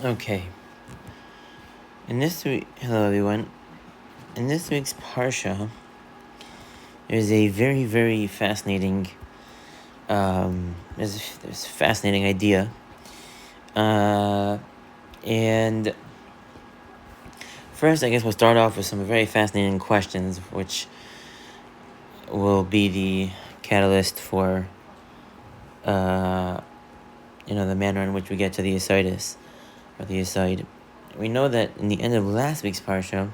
Okay. Hello everyone. In this week's parsha, there's a very, very fascinating, there's a fascinating idea, and first, I guess we'll start off with some very fascinating questions, which will be the catalyst for, the manner in which we get to the Yesodis, or the Yesod. We know that in the end of last week's parsha,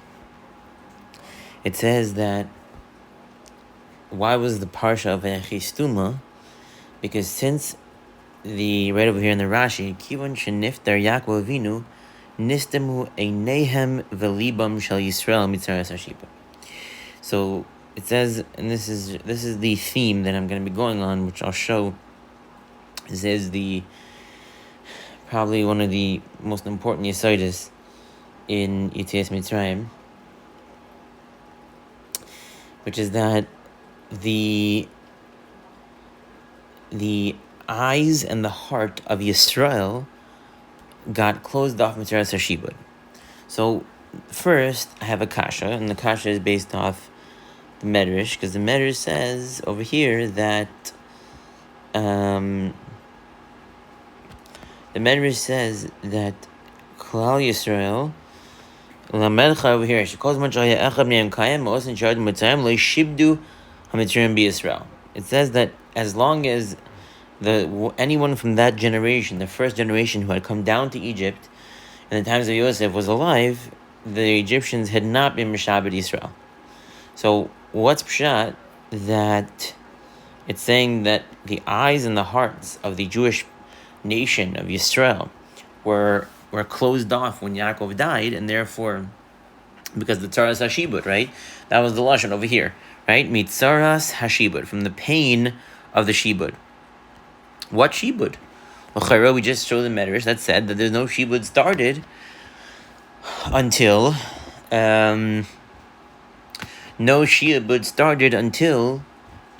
it says that why was the parsha of Echistuma? Because since right over here in the Rashi, Kivon sheniftar Yaakov Avinu nistemu einehem velibam shel Yisrael mitzaras hashipa. So it says, and this is the theme that I'm going to be going on, which I'll show. This is probably one of the most important yesodis in Yetzias Mitzrayim, which is that the eyes and the heart of Yisrael got closed off Mitzaras Hashibud. So first, I have a kasha, and the kasha is based off the Medrash, because the Medrash says over here that the Medrash says that Klal Yisrael Lamelcha over here, she calls Machaya Echad Me'em Kayim Ma'os and Shard Mitzrayim Lo Shibdu HaMitzrayim B'Yisrael. It says that as long as anyone from that generation, the first generation who had come down to Egypt in the times of Yosef, was alive, the Egyptians had not been Mishabed Yisrael. So what's pshat? That it's saying that the eyes and the hearts of the Jewish nation of Yisrael were closed off when Yaakov died, and therefore, because the Tzaras Hashibud, right? That was the lashon over here, right? Mitzaras Hashibud, from the pain of the Shibud. What Shibud? Well, we just showed the Medrash that said that there's no Shibud started until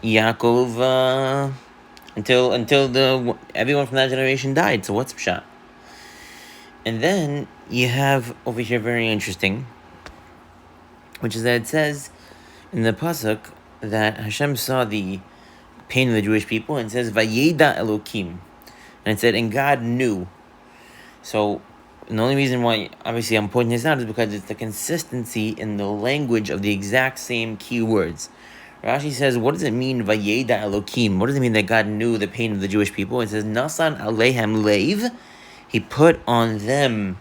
Yaakov, until everyone from that generation died. So what's pshat? And then you have over here very interesting, which is that it says in the pasuk that Hashem saw the pain of the Jewish people, and it says Vayeda Elokim, and it said, and God knew. So the only reason why obviously I'm pointing this out is because it's the consistency in the language of the exact same key words. Rashi says, what does it mean Vayeda Elokim? What does it mean that God knew the pain of the Jewish people? It says Nasan Alehem Leiv. He put on them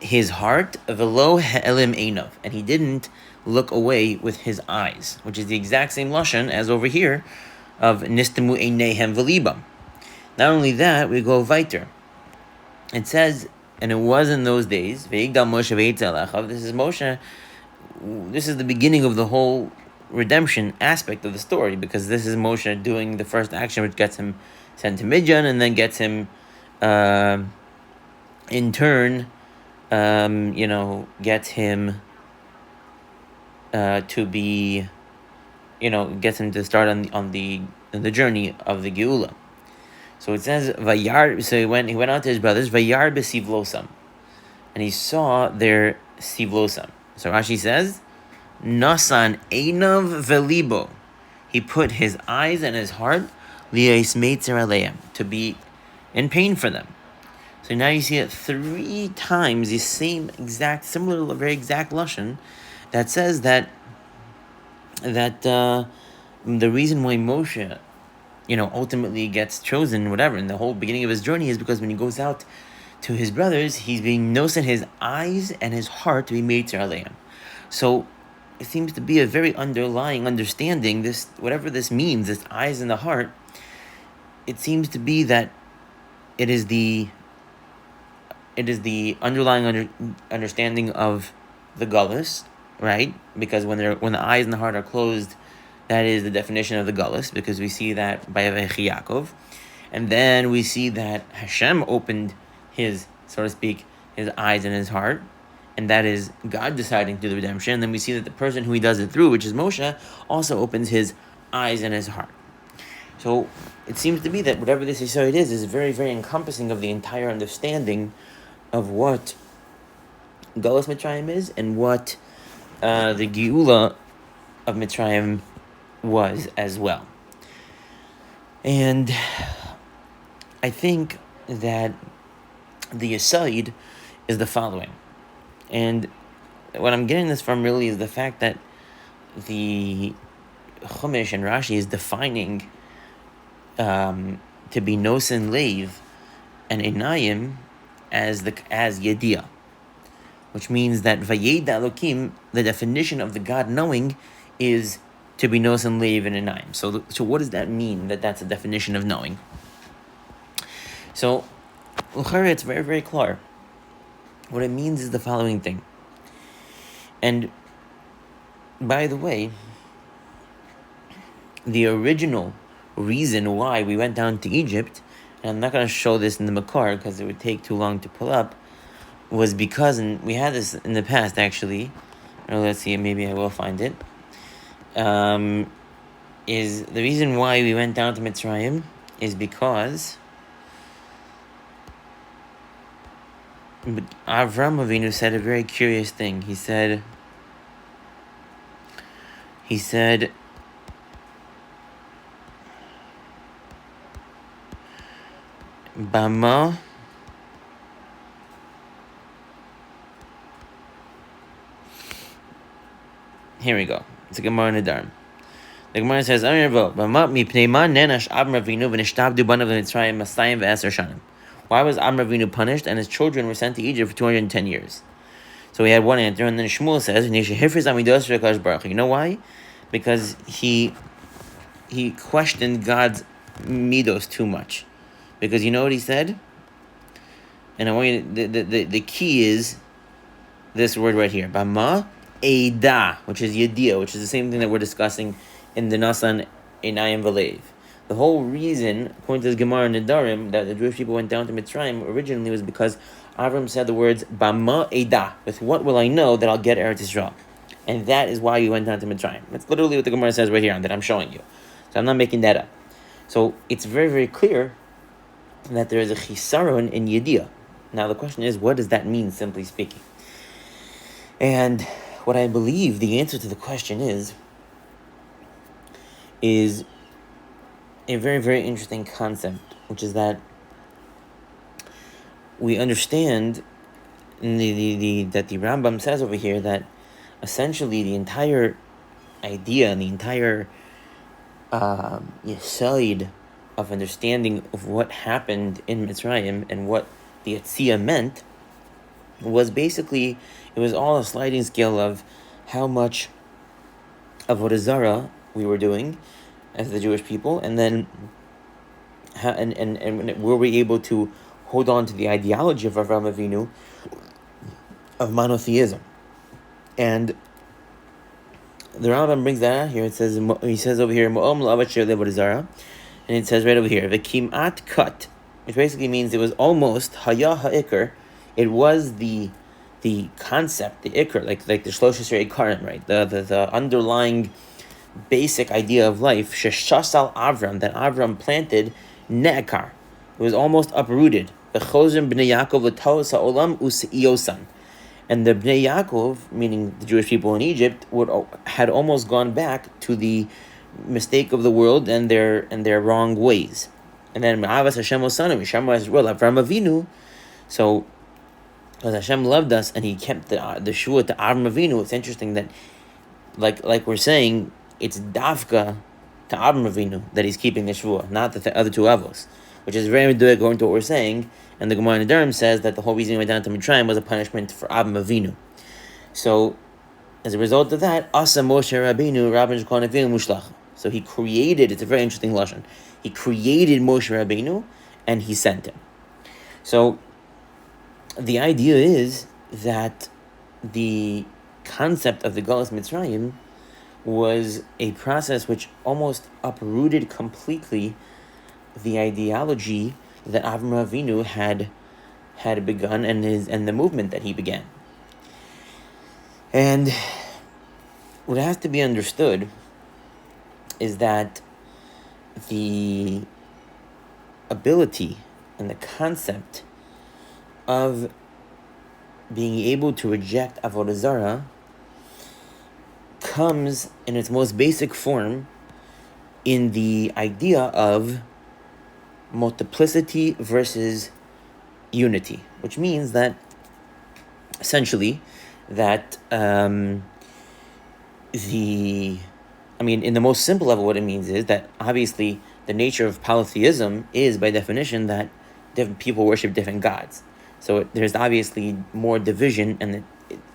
his heart, velo he'elim einav, and he didn't look away with his eyes, which is the exact same lashon as over here of nistemu einehem velibam. Not only that, we go weiter. It says, and it was in those days, ve'igdal Moshe ve'etzel. This is Moshe. This is the beginning of the whole redemption aspect of the story, because this is Moshe doing the first action, which gets him sent to Midian, and then gets him, in turn, gets him to be, gets him to start on the journey of the Geula. So it says Vayar. So he went out to his brothers Vayar besivlosam, and he saw their sivlosam. So Rashi says, Nasan einav velibo. He put his eyes and his heart to be in pain for them. So now you see it 3 times, the same exact, similar, very exact lashon that says that the reason why Moshe, ultimately gets chosen, whatever, in the whole beginning of his journey is because when he goes out to his brothers, he's being nosen his eyes and his heart to be made to Aleim. So it seems to be a very underlying understanding, this, whatever this means, this eyes and the heart. It seems to be that it is the underlying understanding of the galus, right? Because when the eyes and the heart are closed, that is the definition of the galus, because we see that by Yaakov, and then we see that Hashem opened his, so to speak, his eyes and his heart, and that is God deciding to do the redemption. And then we see that the person who he does it through, which is Moshe, also opens his eyes and his heart. So it seems to be that whatever this Yesod is very, very encompassing of the entire understanding of what Galus Mitzrayim is and what the Geula of Mitzrayim was as well. And I think that the Yesod is the following. And what I'm getting this from really is the fact that the Chumash and Rashi is defining to be nosen leiv and enayim as yediyah, which means that vayeda Elokim, the definition of the God knowing, is to be nosen leiv and enayim. So what does that mean? That's a definition of knowing. So it's very, very clear. What it means is the following thing. And by the way, the original reason why we went down to Egypt, and I'm not going to show this in the Makar because it would take too long to pull up, was because, and we had this in the past actually, or let's see, maybe I will find it, is the reason why we went down to Mitzrayim is because Avram Avinu said a very curious thing. He said, Bama here we go. It's a Gemara in the Dharm. The Gemara says, why was Avram Avinu punished and his children were sent to Egypt for 210 years? So we had one answer, and then Shmuel says, you know why? Because he questioned God's midos too much. Because you know what he said? And I want you to, the key is this word right here. Bama Eida, which is Yediyah, which is the same thing that we're discussing in the Nasan Einayim Valev. The whole reason, according to the Gemara and Nedarim, that the Jewish people went down to Mitzrayim originally was because Avram said the words Bama Eida, with what will I know that I'll get Eretz Yisrael? And that is why we went down to Mitzrayim. That's literally what the Gemara says right here, and that I'm showing you. So I'm not making that up. So it's very, very clear that there is a chisaron in Yediyah. Now the question is, what does that mean, simply speaking? And what I believe the answer to the question is a very, very interesting concept, which is that we understand that the Rambam says over here that essentially the entire idea and the entire yesod of understanding of what happened in Mitzrayim and what the Yetziyah meant was basically, it was all a sliding scale of how much avodah zarah we were doing as the Jewish people, and then and were we able to hold on to the ideology of Avraham Avinu of monotheism. And the Rambam brings that out here. He says over here, Mo'om la'avat shir le'avodah zarah, and it says right over here, v'kimat kat, which basically means it was almost haya ha'ikr. It was the concept, the ikr, like the Shlosh Ikarim, right? The underlying basic idea of life, sheshasal Avram, that Avram planted, ne'akar. It was almost uprooted. V'chozim b'nei Yaakov l'taos ha'olam u'se'iosan. And the Bnei Yaakov, meaning the Jewish people in Egypt, had almost gone back to the mistake of the world and their wrong ways. And then Ma'avas Hashem Osanu, Hashem was well, Avram Avinu. So, because Hashem loved us and He kept the shvuah to Avram Avinu, it's interesting that, like we're saying, it's dafka to Avram Avinu that He's keeping the shvuah, not the other two avos, which is very good according to what we're saying. And the Gemara in the Durham says that the whole reason he went down to Mitzrayim was a punishment for Avram Avinu. So, as a result of that, Asa Moshe Rabbeinu Rabban Shekon Avinu Mushlach. So he created, it's a very interesting lashon, He created Moshe Rabbeinu and He sent him. So, the idea is that the concept of the Galus Mitzrayim was a process which almost uprooted completely the ideology that Avram Avinu had begun and the movement that he began. And what has to be understood is that the ability and the concept of being able to reject Avodah Zarah comes in its most basic form in the idea of multiplicity versus unity, which means that essentially that in the most simple level, what it means is that obviously the nature of polytheism is by definition that different people worship different gods. So there's obviously more division, and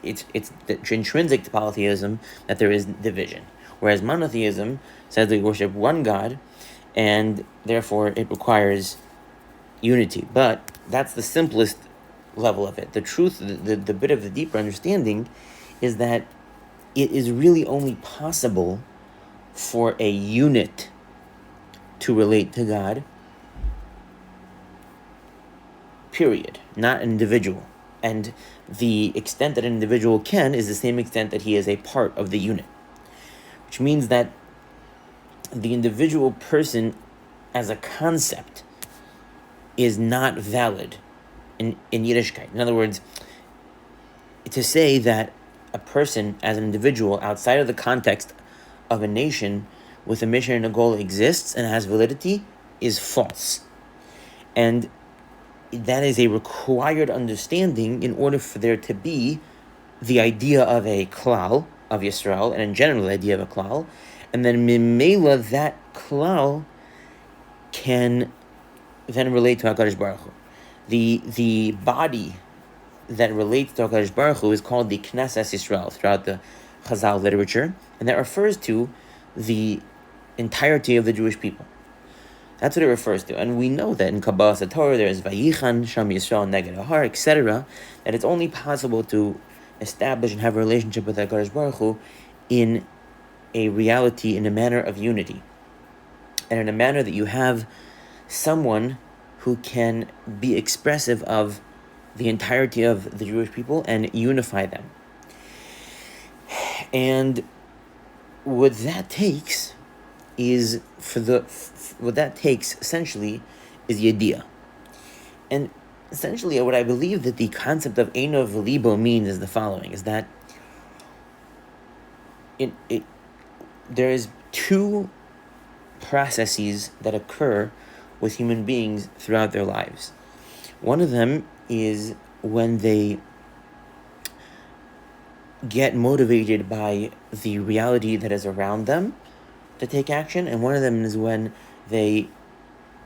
it's intrinsic to polytheism that there is division. Whereas monotheism says they worship one God, and therefore it requires unity. But that's the simplest level of it. The truth, the bit of the deeper understanding is that it is really only possible for a unit to relate to God, period, not an individual. And the extent that an individual can is the same extent that he is a part of the unit, which means that the individual person as a concept is not valid in Yiddishkeit. In other words, to say that a person as an individual outside of the context of a nation with a mission and a goal exists and has validity is false. And that is a required understanding in order for there to be the idea of a klal of Yisrael, and in general the idea of a klal, and then mimela that klal can then relate to HaKadosh Baruch Hu. The body that relates to HaKadosh Baruch Hu is called the Knesset Yisrael throughout the Chazal literature, and that refers to the entirety of the Jewish people. That's what it refers to. And we know that in Kabbalah Satorah there is Vayichan, Sham Yisrael, Neged Ahar, etc., that it's only possible to establish and have a relationship with HaKadosh Baruch Hu in a reality, in a manner of unity. And in a manner that you have someone who can be expressive of the entirety of the Jewish people and unify them. And what that takes essentially is Yediyah. And essentially what I believe that the concept of Eino V'Libo means is the following, is that there is two processes that occur with human beings throughout their lives. One of them is when they get motivated by the reality that is around them to take action, and one of them is when they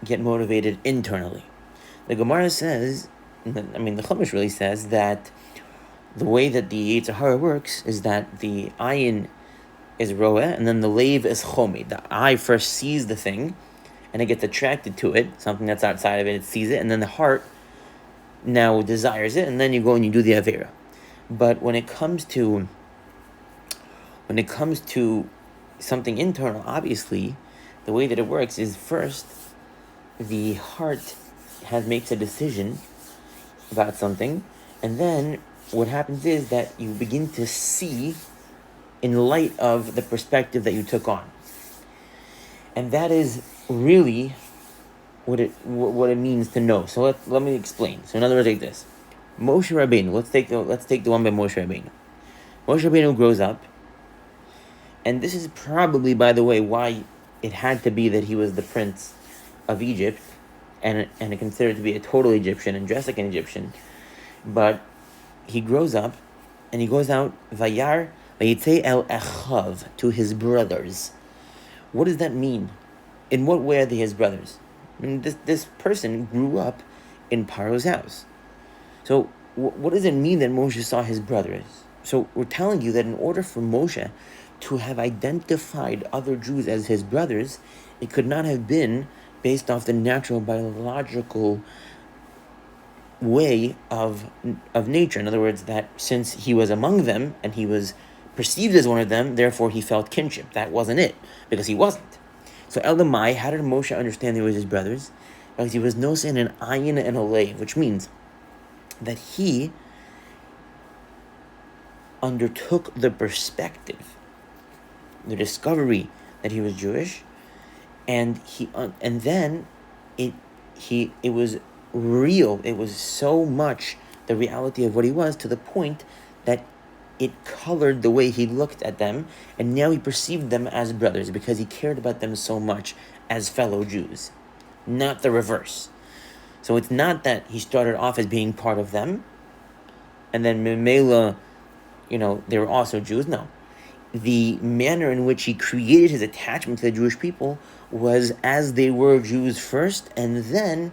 get motivated internally. The Gemara says, the Chumash really says that the way that the Yetzer Hara works is that the ayin is roeh, and then the leiv is chomi. The eye first sees the thing, and it gets attracted to it, something that's outside of it, it sees it, and then the heart now desires it, and then you go and you do the avera. But when it comes to something internal, obviously, the way that it works is first, the heart makes a decision about something, and then what happens is that you begin to see in light of the perspective that you took on. And that is really what it means to know. So let me explain. So in other words, like this. Moshe Rabbeinu, let's take the one by Moshe Rabbeinu. Moshe Rabbeinu grows up, and this is probably, by the way, why it had to be that he was the prince of Egypt, and considered to be a total Egyptian and dressed like an Egyptian. But he grows up, and he goes out, Vayar Vayitzei el Echav, to his brothers. What does that mean? In what way are they his brothers? I mean, this person grew up in Paro's house. So what does it mean that Moshe saw his brothers? So we're telling you that in order for Moshe to have identified other Jews as his brothers, it could not have been based off the natural biological way of nature. In other words, that since he was among them and he was perceived as one of them, therefore he felt kinship. That wasn't it, because he wasn't. So Elamai, how did Moshe understand they were his brothers? Because he was nosin an ayin and a leiv, which means that he undertook the perspective, the discovery that he was Jewish, and then it was real. It was so much the reality of what he was, to the point that it colored the way he looked at them, and now he perceived them as brothers because he cared about them so much as fellow Jews, not the reverse. So it's not that he started off as being part of them, and then Memela, they were also Jews. No. The manner in which he created his attachment to the Jewish people was as they were Jews first, and then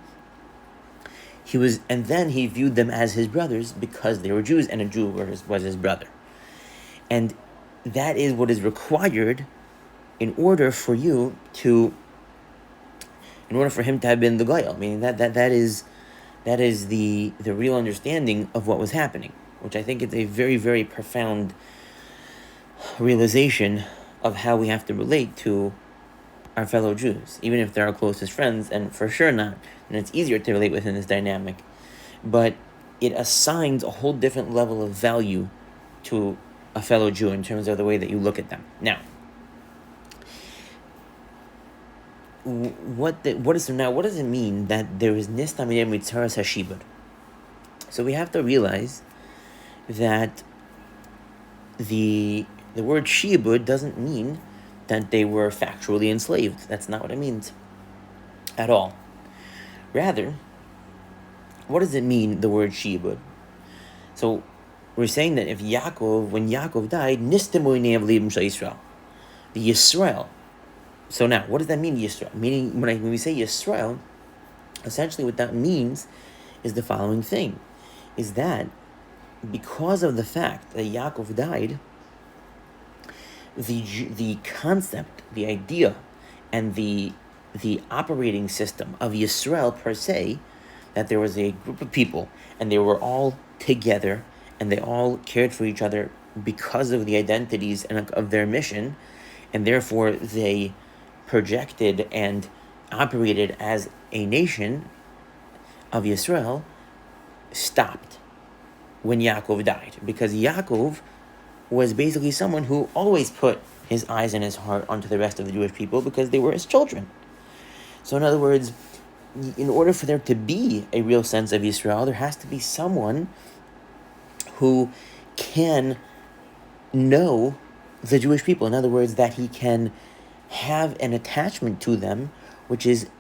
he viewed them as his brothers because they were Jews, and a Jew was his brother. And that is what is required in order for him to have been the Goyal. I mean, that is the real understanding of what was happening, which I think is a very, very profound realization of how we have to relate to our fellow Jews, even if they're our closest friends, and for sure not. And it's easier to relate within this dynamic, but it assigns a whole different level of value to a fellow Jew in terms of the way that you look at them. Now, what does it mean that there is nistam mitzaras hashibud? So we have to realize that the word shibud doesn't mean that they were factually enslaved. That's not what it means at all. Rather, what does it mean, the word shibud? So we're saying that when Yaakov died, the Yisrael. So now, what does that mean, Yisrael? Meaning, when we say Yisrael, essentially what that means is the following thing, is that because of the fact that Yaakov died, the concept, the idea, and the operating system of Yisrael per se, that there was a group of people and they were all together and they all cared for each other because of the identities and of their mission, and therefore they projected and operated as a nation of Yisrael, stopped when Yaakov died, because Yaakov was basically someone who always put his eyes and his heart onto the rest of the Jewish people because they were his children. So in other words, in order for there to be a real sense of Yisrael, there has to be someone who can know the Jewish people. In other words, that he can have an attachment to them, which is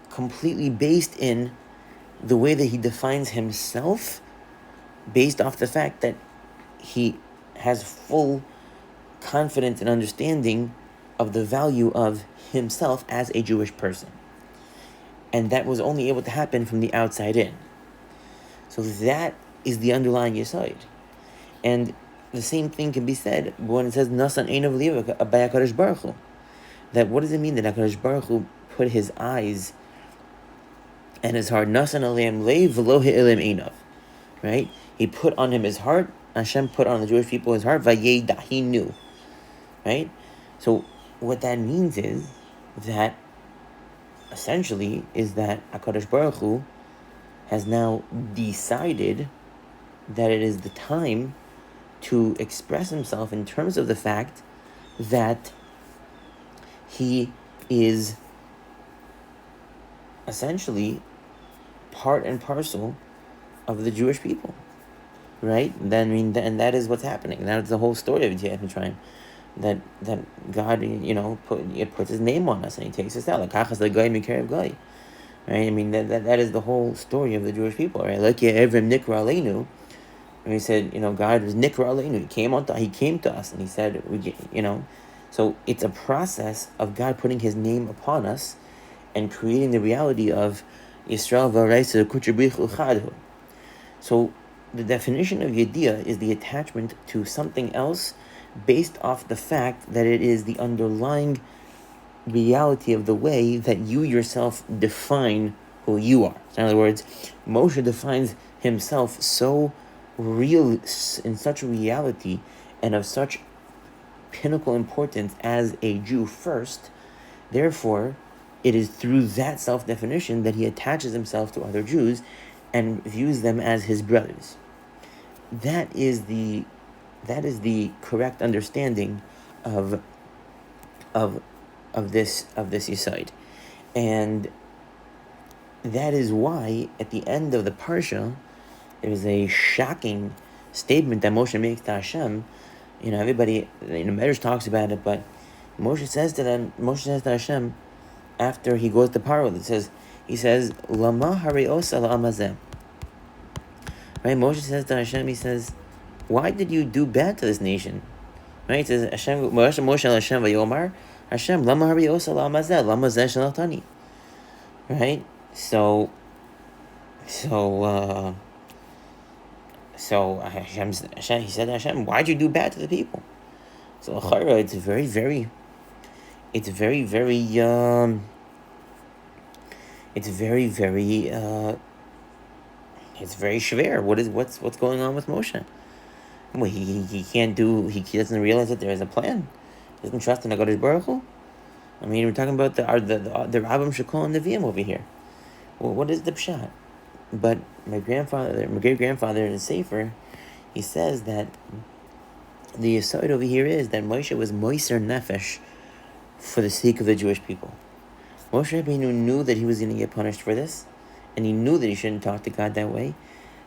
completely based in the way that he defines himself, based off the fact that he has full confidence and understanding of the value of himself as a Jewish person. And that was only able to happen from the outside in. So that is the underlying yesod. And the same thing can be said when it says Nasan Einav Liva by HaKadosh Baruch Hu. That what does it mean that HaKadosh Baruch Hu put his eyes and his heart, Nasan Aleim Leiv V'lo He'elim Einav, right? He put on him his heart. Hashem put on the Jewish people his heart. Vayeda, he knew, right? So what that means is that essentially is that HaKadosh Baruch Hu has now decided that it is the time to express himself in terms of the fact that he is essentially part and parcel of the Jewish people, right? And that is what's happening. That's the whole story of Yetziat Mitzrayim. That God, puts his name on us and he takes us out. Like Kachas L'Goy Mikarev Goy. Right? I mean, that is the whole story of the Jewish people, right? Like Evrim Nikra Aleinu. And he said, God was Nikra Aleinu. He came to us and he said, So it's a process of God putting his name upon us and creating the reality of Yisrael V'Araisa Kutrabrichu Chadhu. So the definition of Yediyah is the attachment to something else based off the fact that it is the underlying reality of the way that you yourself define who you are. So in other words, Moshe defines himself so real, in such reality and of such pinnacle importance as a Jew first. Therefore, it is through that self-definition that he attaches himself to other Jews and views them as his brothers. That is the correct understanding of of this Yesod. And that is why at the end of the Parsha, there is a shocking statement that Moshe makes to Hashem. Everybody, Medrash talks about it, but Moshe says to Hashem, after he goes to Paro, he says, Lama hari'osa la'amazeh. Right? Moshe says to Hashem, he says, why did you do bad to this nation? Right? He says, Moshe Hashem v'yomar, Hashem, lama hari'osa la'amazeh, lama zeh shalachani. Right? So Hashem, he said to Hashem, why'd you do bad to the people? So it's very shver. What's going on with Moshe? Well, he doesn't realize that there is a plan. He doesn't trust in HaKadosh Baruch Hu. I mean, we're talking about the Rabbim Shekol and Nevi'im over here. Well, what is the pshat? But my great grandfather in the Sefer, he says that the aside over here is that Moshe was moiser nefesh for the sake of the Jewish people. Moshe Rabbeinu knew that he was going to get punished for this, and he knew that he shouldn't talk to God that way,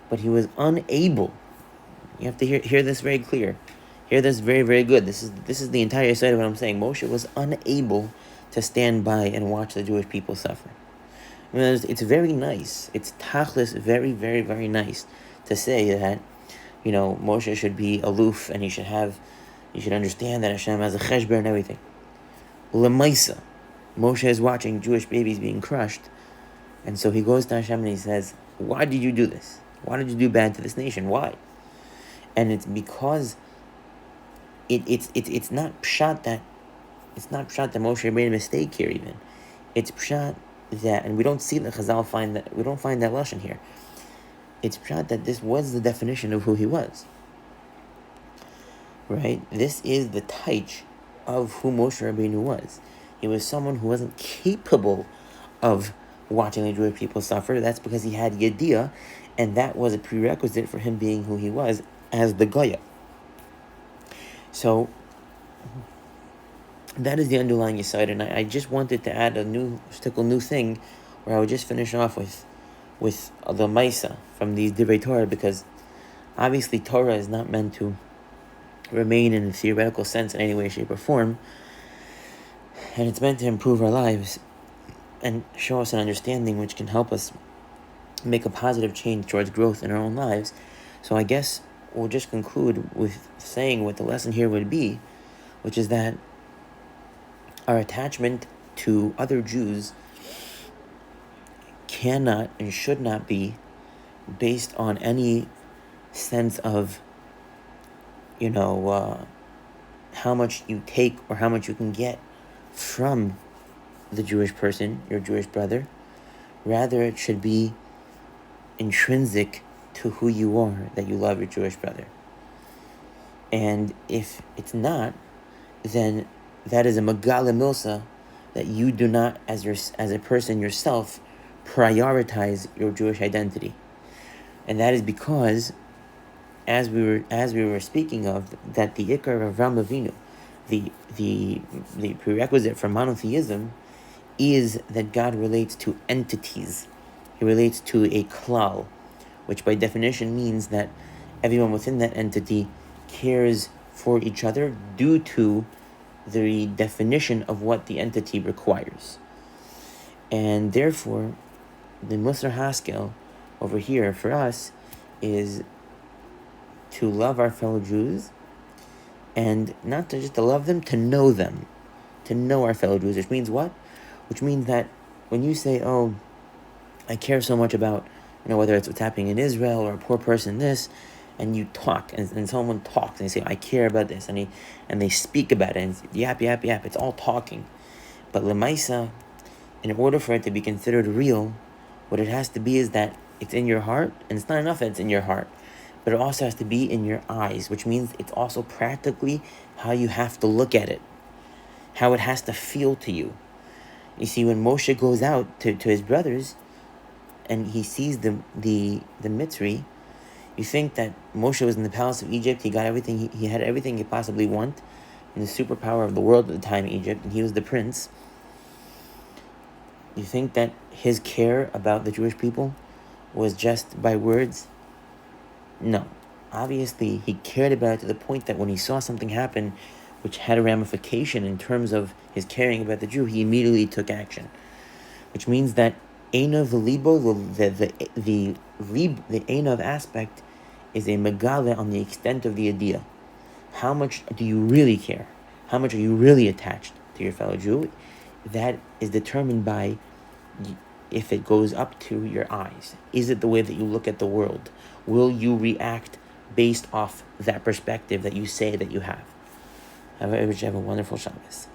but he was unable. You have to hear this very clear. Hear this very, very good. This is the entire side of what I'm saying. Moshe was unable to stand by and watch the Jewish people suffer. I mean, it's very nice. It's tachlis, very, very, very nice to say that, Moshe should be aloof and he should understand that Hashem has a cheshber and everything. Lemaisa, Moshe is watching Jewish babies being crushed, and so he goes to Hashem and he says, why did you do this? Why did you do bad to this nation? Why? And it's because it's not pshat that Moshe made a mistake here even. It's pshat that, and we don't see the Chazal we don't find that lashon here. It's pshat that this was the definition of who he was. Right? This is the taich of who Moshe Rabbeinu was. He was someone who wasn't capable of watching the Jewish people suffer. That's because he had yediyah, and that was a prerequisite for him being who he was as the Goya. So that is the underlying Yesod, and I just wanted to add a new thing where I would just finish off with the Maisa from these Divrei Torah, because obviously Torah is not meant to remain in a theoretical sense in any way, shape, or form, and it's meant to improve our lives and show us an understanding which can help us make a positive change towards growth in our own lives. So I guess we'll just conclude with saying what the lesson here would be, which is that our attachment to other Jews cannot and should not be based on any sense of, how much you take or how much you can get from the Jewish person, your Jewish brother. Rather, it should be intrinsic to who you are, that you love your Jewish brother. And if it's not, then that is a magala milsa, that you do not, as a person yourself, prioritize your Jewish identity. And that is because, as we were speaking of, that the ikar of Avraham Avinu, the prerequisite for monotheism, is that God relates to entities. He relates to a klal, which by definition means that everyone within that entity cares for each other due to the definition of what the entity requires. And therefore, the Musar Haskel over here for us is to love our fellow Jews, and not to just to love them, to know our fellow Jews, which means what? Which means that when you say, oh, I care so much about, whether it's what's happening in Israel or a poor person, this, and you talk, and someone talks, and they say, I care about this, and they speak about it, and yap, it's all talking. But Lemaisa, in order for it to be considered real, what it has to be is that it's in your heart, and it's not enough that it's in your heart, but it also has to be in your eyes, which means it's also practically how you have to look at it, how it has to feel to you. You see, when Moshe goes out to his brothers, and he sees the Mitzri, you think that Moshe was in the palace of Egypt, he got everything, he had everything he possibly want, in the superpower of the world at the time, Egypt, and he was the prince. You think that his care about the Jewish people was just by words? No. Obviously, he cared about it to the point that when he saw something happen which had a ramification in terms of his caring about the Jew, he immediately took action. Which means that Einav Libo, the Einav aspect, is a megale on the extent of the idea. How much do you really care? How much are you really attached to your fellow Jew? That is determined by if it goes up to your eyes. Is it the way that you look at the world? Will you react based off that perspective that you say that you have? Have a wonderful Shabbos.